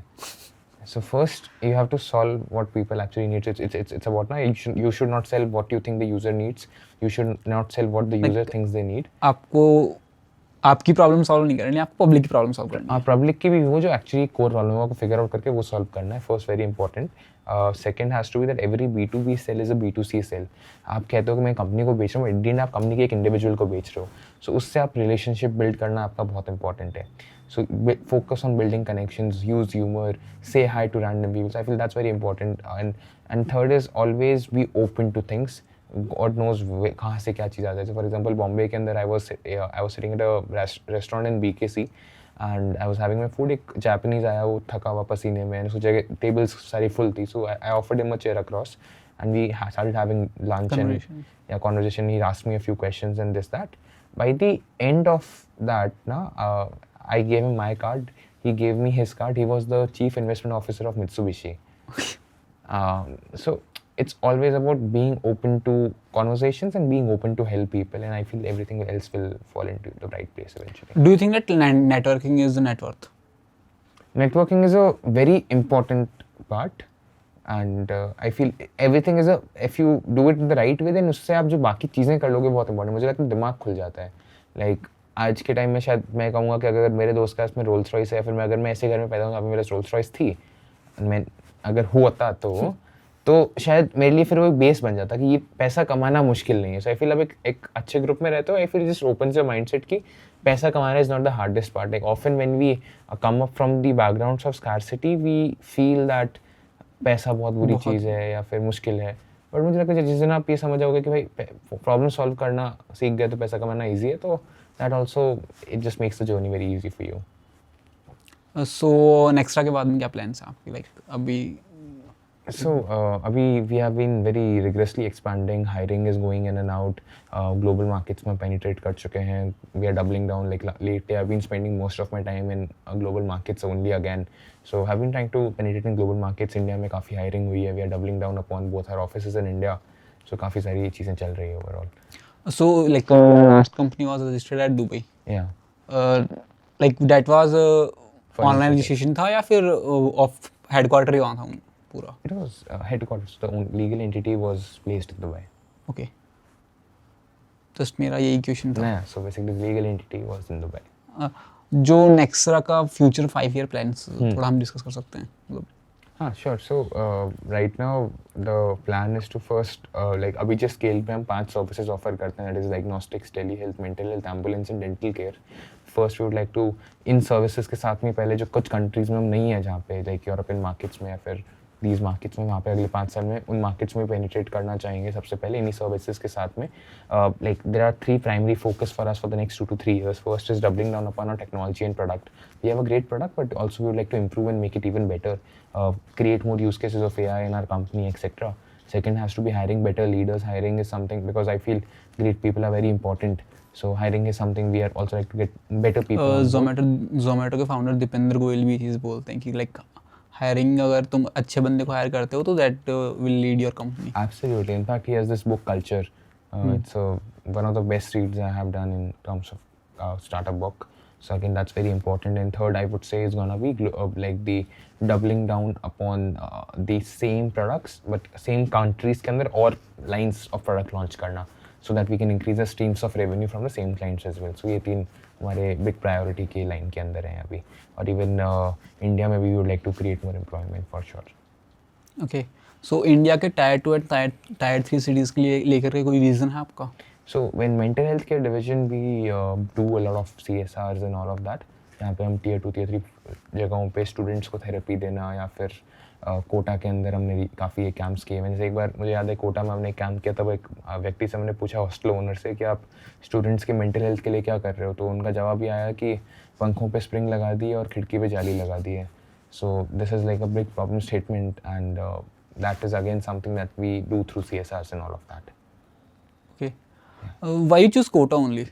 So first, you have to solve what people actually need. It's about ना, you should not sell what you think the user needs. You should not sell what the user thinks they need. आपको आपकी problem solve नहीं करनी, आपको public की problem solve करनी है. Public की भी वो जो एक्चुअली कोर प्रॉब्लम है को फिगर आउट करके वो सॉल्व करना है. First very important. Second has to be that every B2B sale is a B2C sale. आप कहते हो कि मैं कंपनी को बेच रहा हूँ, एट आप कंपनी के एक इंडिविजुअल को बेच रहे हो. सो उससे आप रिलेशनशिप बिल्ड करना आपका बहुत इंपॉर्टेंट है. So focus on building connections, use humor, say hi to random people. So I feel that's very important. And third is always be open to things. God knows कहाँ से क्या चीज़ आ जाए. So for example, Bombay के अंदर I was sitting at a restaurant in BKC and I was having my food. एक Japanese आया, वो थका हुआ पसीने में, उस जगह tables सारी full थी. So I offered him a chair across and we started having lunch and conversation. He asked me a few questions and this that. By the end of that, I gave him my card. He gave me his card. He was the chief investment officer of Mitsubishi. So it's always about being open to conversations and being open to help people. And I feel everything else will fall into the right place eventually. Do you think that networking is the net worth? Networking is a very important part. And I feel everything is if you do it in the right way, then उससे आप जो बाकी चीज़ें कर लोगे बहुत important. मुझे लगता है दिमाग खुल जाता है. Like आज के टाइम में शायद मैं कहूँगा कि अगर मेरे दोस्त का इसमें रोल्स रॉयस है, फिर मैं अगर मैं ऐसे घर में पैदा हूँ, मेरे रोल्स रॉयस थी, मैं अगर होता तो शायद मेरे लिए फिर वो एक बेस बन जाता कि ये पैसा कमाना मुश्किल नहीं है. सो आई फील अब एक अच्छे ग्रुप में रहते हो, I feel just open your mindset कि पैसा कमाना is not the hardest part. Like often when we come up from the backgrounds of scarcity we feel that पैसा बहुत बुरी चीज़ है या फिर मुश्किल है. बट मुझे लगता है जिस दिन आप ये समझ जाओगे कि भाई प्रॉब्लम सॉल्व करना सीख गए तो पैसा कमाना ईजी है, तो that also it just makes the journey very easy for you. So Nextra के बाद में क्या plans हैं आपके, like अभी? So अभी we have been very rigorously expanding. Hiring is going in and out. Global markets में penetrate कर चुके हैं. We are doubling down. Like lately I've been spending most of my time in global markets only again. So I've been trying to penetrate in global markets. India में काफ़ी hiring हुई है. We are doubling down upon both our offices in India. So काफ़ी सारी चीज़ें चल रही है overall. So like last company was registered at Dubai. Yeah. Like that was online registration था या फिर off headquarter ही वहाँ था पूरा? It was headquarters. The legal entity was placed in Dubai. Okay. Just मेरा यही क्वेश्चन था. So basically the legal entity was in Dubai. जो Nextra का future 5-year plans थोड़ा हम डिस्कस कर सकते हैं मतलब. Sure. So right now the plan is to first like अभी जिस स्केल पे हम 5 सर्विसेज ऑफर करते हैं, that is diagnostics, telehealth, mental health, ambulance and dental care. First we would like to in services के साथ में पहले जो कुछ कंट्रीज में हम नहीं है जहाँ पे लाइक यूरोपियन मार्केट्स में या फिर these markets में, वहाँ पे अगले 5 साल में उन मार्केट्स में पेनिट्रेट करना चाहेंगे सबसे पहले इन्हीं सर्विसेज के साथ में. Like there are 3 primary focus for us for the next 2 to 3 years. First is doubling down upon our technology and product. We have a great product, but also we would like to improve and make it even better. Create more use cases of AI in our company, etc. Second has to be hiring better leaders. Hiring is something because I feel great people are very important. So hiring is something we are also like to get better people. Zomato के founder Dipendra Goyal भी चीज़ बोलते हैं कि like hiring अगर तुम अच्छे बंदे को हायर करते हो तो that will lead your company. Absolutely. In fact, he has this book Culture. It's one of the best reads I have done in terms of startup book. So again, that's very important. And third, I would say is gonna be like the doubling down upon the same products but same countries के अंदर और lines of product launch करना, so that we can increase the streams of revenue from the same clients as well. So ये 3 हमारे big priority के line के अंदर हैं अभी. और even India में we would like to create more employment for sure. Okay. So India के Tier 2 and Tier 3 cities के लिए लेकर के कोई reason है आपका? So when mental health care division we do a lot of CSRs and all of that. यहाँ पे हम Tier 2, Tier 3 जगहों पे students को therapy देना या फिर कोटा के अंदर हमने काफ़ी कैंप्स किए हैं. जैसे एक बार मुझे याद है कोटा में हमने कैंप किया, तब एक व्यक्ति से हमने पूछा हॉस्टल ओनर से कि आप स्टूडेंट्स के मेंटल हेल्थ के लिए क्या कर रहे हो, तो उनका जवाब ये आया कि पंखों पे स्प्रिंग लगा दी है और खिड़की पे जाली लगा दी है. So this is like a big problem statement and that is again something that we do through CSRs and all of that. Okay. Why you choose Kota only?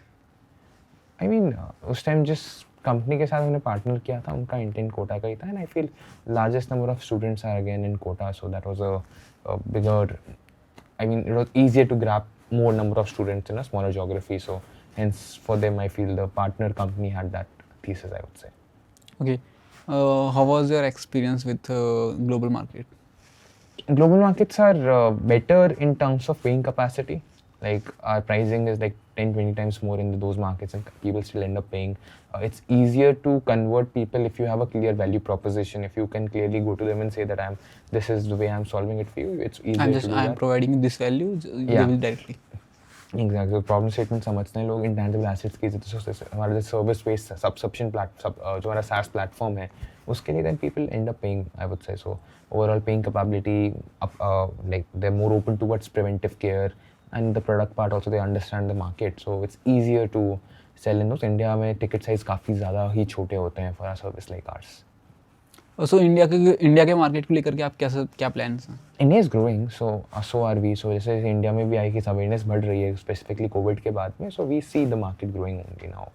I mean, उस टाइम जिस company के साथ हमने partner किया था उनका intent Kota का ही था, and I feel largest number of students are again in Kota, so that was a bigger, I mean, it was easier to grab more number of students in a smaller geography. So hence, for them, I feel the partner company had that thesis, I would say. Okay. How was your experience with global market? Global markets are better in terms of paying capacity. Like our pricing is like 10-20 times more in those markets, and people still end up paying. It's easier to convert people if you have a clear value proposition. If you can clearly go to them and say that this is the way I'm solving it for you. It's easier to do I'm that. providing this value. They Yeah. will directly. Exactly problem statement समझते हैं लोग। Intangible assets की हमारा जो service based subscription जो हमारा SaaS platform है उसके लिए, then people end up paying, I would say. So overall paying capability, like they're more open towards preventive care, and the product part also they understand the market, so it's easier to sell in those. India में ticket size काफ़ी ज़्यादा ही छोटे होते हैं for a service like ours. So India के market को लेकर के आप क्या प्लान्स हैं? India is growing, so are we. So जैसे इंडिया में भी आई कि अवेयरनेस बढ़ रही है स्पेसिफिकली कोविड के बाद में, so we see the market growing only now.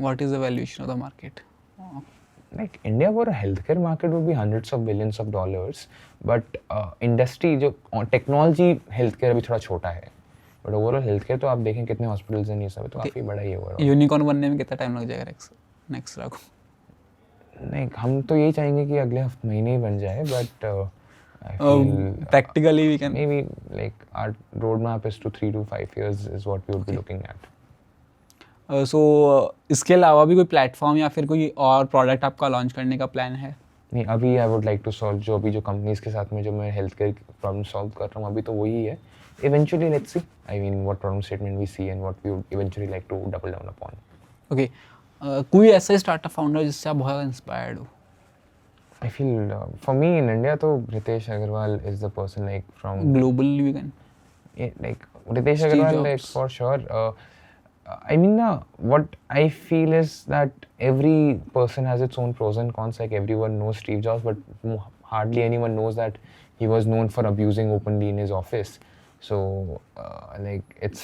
What is the valuation of the market? Like India for a health care market would be hundreds of billions of dollars, but industry जो technology health care अभी थोड़ा छोटा है, but overall health care तो आप देखें कितने hospitals हैं, ये सब तो काफ़ी बड़ा ही है ओवरऑल। यूनिकॉर्न बनने में कितना टाइम लग जाएगा नेक्स्ट को? नहीं, हम तो यही चाहेंगे कि अगले हफ्ते महीने ही बन जाए, but practically we can maybe like our roadmap is to 3 to 5 years is what we would be looking at. सो इसके अलावा भी कोई प्लेटफॉर्म या फिर कोई और प्रोडक्ट आपका लॉन्च करने का प्लान है? नहीं, अभी I would like to solve जो कंपनीज के साथ में जो मैं हेल्थ केयर प्रॉब्लम सॉल्व कर रहा हूँ अभी तो वही है। Eventually let's see, I mean what problem statement we see and what we would eventually like to double down upon. Okay, कोई ऐसा स्टार्टअप फाउंडर जिससे आप बहुत इंस्पायर्ड हो? I feel for me in India, तो Ritesh Agarwal is the person like from Globally we can. Like Ritesh Steve Agarwal, Jobs. like for sure. I mean, what I feel is that every person has its own pros and cons. Like everyone knows Steve Jobs, but hardly anyone knows that he was known for abusing openly in his office. So like it's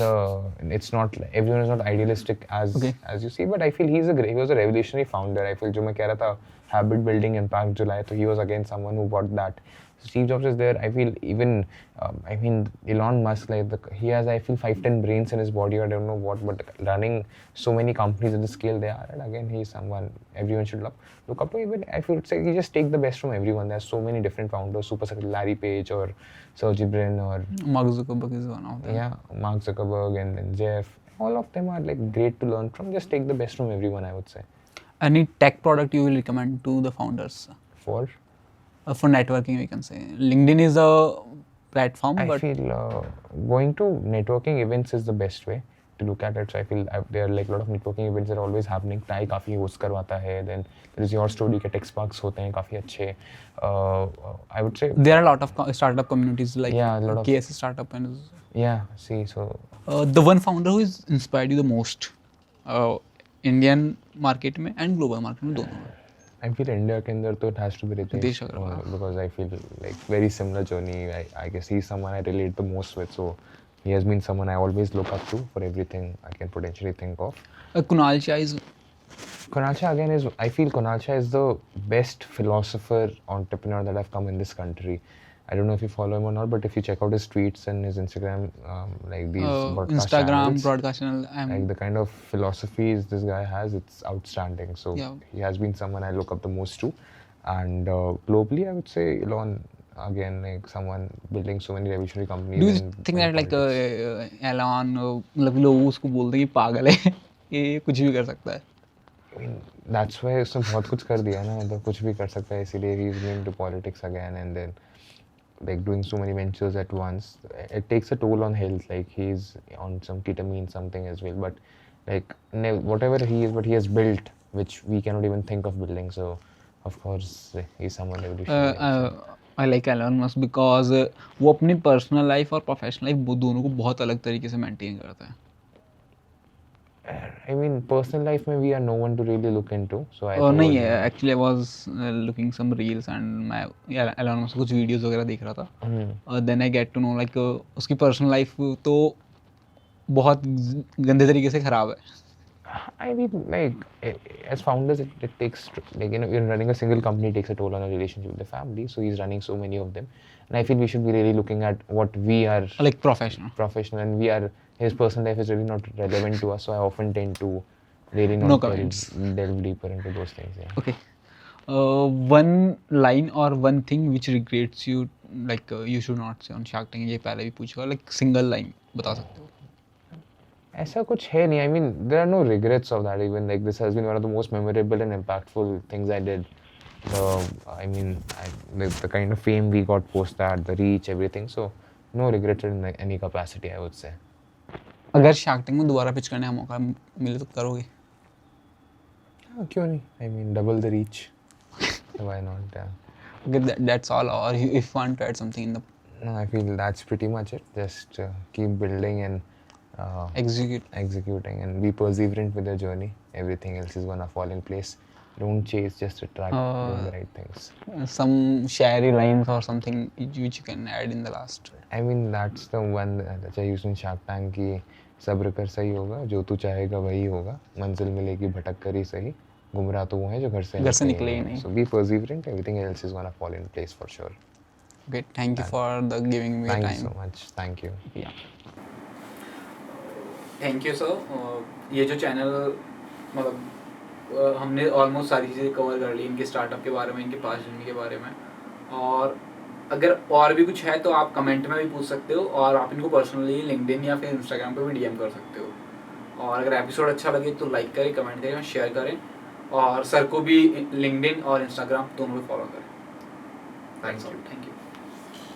not everyone is not idealistic as you see, but I feel he was a revolutionary founder. I feel जो मैं कह रहा था habit building impact जो लाया, तो he was again someone who brought that. Steve Jobs is there. I feel even I mean Elon Musk, like he has, I feel 5-10 brains in his body, I don't know what, but running so many companies at the scale they are, and again he's someone everyone should look up to. Even I feel it's like you just take the best from everyone. There's so many different founders, super successful, Larry Page or Sergey Brin or Mark Zuckerberg is one of them. Yeah, Mark Zuckerberg and then Jeff. All of them are like great to learn from. Just take the best from everyone, I would say. Any tech product you will recommend to the founders? For networking, we can say LinkedIn is a platform. I feel going to networking events is the best way to look at it. So I feel there are like a lot of networking events that are always happening. TIE काफ़ी host करवाता है. Then there is your story के tech sparks होते हैं काफ़ी अच्छे. I would say there are a lot of startup communities like a lot of KS startup and see so the one founder who has inspired you the most Indian market में and global market में दोनों में? I feel India के अंदर तो it has to be Ritesh Agarwal, because I feel like very similar journey. I guess he's someone I relate the most with, so he has been someone I always look up to for everything I can potentially think of. Kunal Shah is again is, I feel Kunal Shah is the best philosopher entrepreneur that have come in this country. I don't know if you follow him or not, but if you check out his tweets and his Instagram, like these Instagram broadcast channel, like the kind of philosophies this guy has, it's outstanding. So he has been someone I look up the most to. And globally, I would say Elon, again, like someone building so many revolutionary companies. Do you think that like Elon, मतलब लोग उसको बोलते हैं कि पागल है, ये कुछ भी कर सकता है? I mean, that's why उसने बहुत कुछ कर दिया ना, मतलब कुछ भी कर सकता है, इसीलिए he's into politics again, and then like doing so many ventures at once. It takes a toll on health. Like he's on some ketamine something as well, but like whatever he is, what he has built, which we cannot even think of building. So of course he's someone revolutionary. I like Elon Musk because वो अपनी personal life और professional life दोनों को बहुत अलग तरीके से maintain करता है. I mean, personal life में we are no one to really look into. So नहीं है, actually I was looking some reels and मैं Elon Musk कुछ videos वगैरह देख रहा था. Then I get to know like उसकी personal life तो बहुत गंदे तरीके से ख़राब है? I mean, like, as founders, it takes, like, you know, you're running a single company, takes a toll on a relationship with the family. So he's running so many of them. And I feel we should be really looking at what we are Like professional. professional, and we are, his personal life is really not relevant to us. So I often tend to really No not comments. delve deeper into those things. Yeah. Okay. One line or one thing which regrets you, like you should not say on Shark Tank, ये पहले भी पूछा, like single line बता सकते हो? ऐसा कुछ है नहीं. I mean, there are no regrets of that. Even like this has been one of the most memorable and impactful things I did. I mean, the kind of fame we got post that, the reach, everything. So no regrets in any capacity, I would say. अगर Shark Tank में दोबारा pitch करने का मौका मिले तो करोगे? हाँ, क्यों नहीं? I mean, double the reach. Why not? Yeah. Okay, that's all. Or if you want to add something in the No, I feel that's pretty much it. Just keep building and executing and be perseverant with the journey. Everything else is gonna fall in place. Don't chase, just attract doing the right things. some shary lines or something which you can add in the last. I mean, that's the one that I used in Shark Tank की सब्र कर सही होगा, जो तू चाहेगा वही होगा, मंजिल मिलेगी भटक कर ही सही, गुमराह तो वो है जो घर से निकले ही नहीं. So be perseverant, everything else is gonna fall in place for sure. Okay, thank you for the giving me time. Thank you so much. Thank you. Yeah. Thank you sir. ये जो चैनल मतलब हमने almost सारी चीज़ें cover कर ली, इनके startup के बारे में, इनके पास्ट जर्नी के बारे में, और अगर और भी कुछ है तो आप कमेंट में भी पूछ सकते हो, और आप इनको पर्सनली लिंक्डइन या फिर इंस्टाग्राम पे भी डीएम कर सकते हो. और अगर एपिसोड अच्छा लगे तो लाइक करें, कमेंट करें, शेयर करें, और सर को भी लिंक्डइन और इंस्टाग्राम दोनों पे फॉलो करें. Thanks all. Thank you.